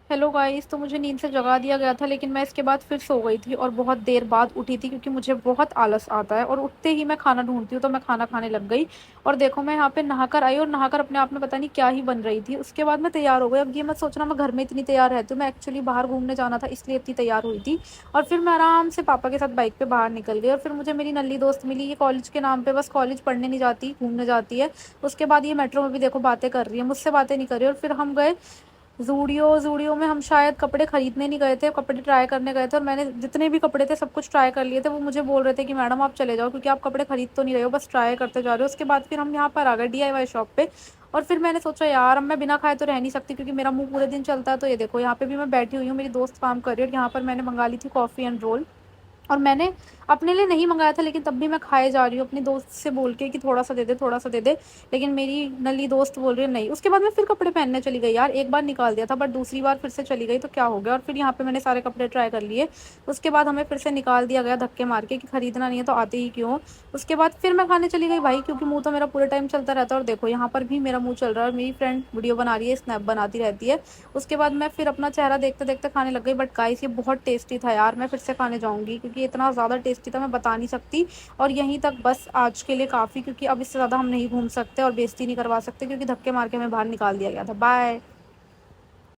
Hello guys, तो मुझे नींद से जगा दिया गया था, लेकिन मैं इसके बाद फिर सो गई थी और बहुत देर बाद उठी थी क्योंकि मुझे बहुत आलस आता है और उठते ही मैं खाना ढूंढती हूँ। तो मैं खाना खाने लग गई और देखो मैं यहाँ पे नहाकर आई और नहाकर अपने आप में पता नहीं क्या ही बन रही थी। उसके बाद मैं तैयार हो गई। अब ये मत सोचना मैं घर में इतनी तैयार रहती हूँ, मैं एक्चुअली बाहर घूमने जाना था इसलिए इतनी तैयार हुई थी। और फिर मैं आराम से पापा के साथ बाइक पे बाहर निकल गई और फिर मुझे मेरी नल्ली दोस्त मिली। ये कॉलेज के नाम पे बस कॉलेज पढ़ने नहीं जाती, घूमने जाती है। उसके बाद ये मेट्रो में भी देखो बातें कर रही है, मुझसे बातें नहीं कर रही। और फिर हम गए ज़ूडियो में। हम शायद कपड़े खरीदने नहीं गए थे, कपड़े ट्राई करने गए थे और मैंने जितने भी कपड़े थे सब कुछ ट्राई कर लिए थे। वो मुझे बोल रहे थे कि मैडम आप चले जाओ क्योंकि आप कपड़े खरीद तो नहीं रहे हो, बस ट्राई करते जा रहे हो। उसके बाद फिर हम यहाँ पर आ गए डीआईवाई शॉप पे। और फिर मैंने सोचा यार अब मैं बिना खाए तो रह नहीं सकती क्योंकि मेरा मुंह पूरे दिन चलता है। तो ये देखो यहाँ पे भी मैं बैठी हुई हूँ, मेरी दोस्त काम कर रही है और यहाँ पर मैंने मंगा ली थी कॉफ़ी एंड रोल। और मैंने अपने लिए नहीं मंगाया था, लेकिन तब भी मैं खाए जा रही हूँ अपनी दोस्त से बोल के कि थोड़ा सा दे दे, थोड़ा सा दे दे। लेकिन मेरी नल्ली दोस्त बोल रही है नहीं। उसके बाद मैं फिर कपड़े पहनने चली गई यार, एक बार निकाल दिया था बट दूसरी बार फिर से चली गई तो क्या हो गया। और फिर यहाँ पे मैंने सारे कपड़े ट्राई कर लिए। उसके बाद हमें फिर से निकाल दिया गया धक्के मार के कि खरीदना नहीं है तो आते ही क्यों। उसके बाद फिर मैं खाने चली गई भाई, क्योंकि मुंह तो मेरा पूरे टाइम चलता रहता है। और देखो यहाँ पर भी मेरा मुंह चल रहा है और मेरी फ्रेंड वीडियो बना रही है, स्नैप बनाती रहती है। उसके बाद मैं फिर अपना चेहरा देखते देखते खाने लग गई। बट गाइस ये बहुत टेस्टी था यार, मैं फिर से खाने जाऊंगी क्योंकि इतना ज़्यादा टेस्टी था मैं बता नहीं सकती। और यहीं तक बस आज के लिए काफ़ी, क्योंकि अब इससे ज़्यादा हम नहीं घूम सकते और बेइज्जती नहीं करवा सकते क्योंकि धक्के मार के हमें बाहर निकाल दिया गया था। बाय।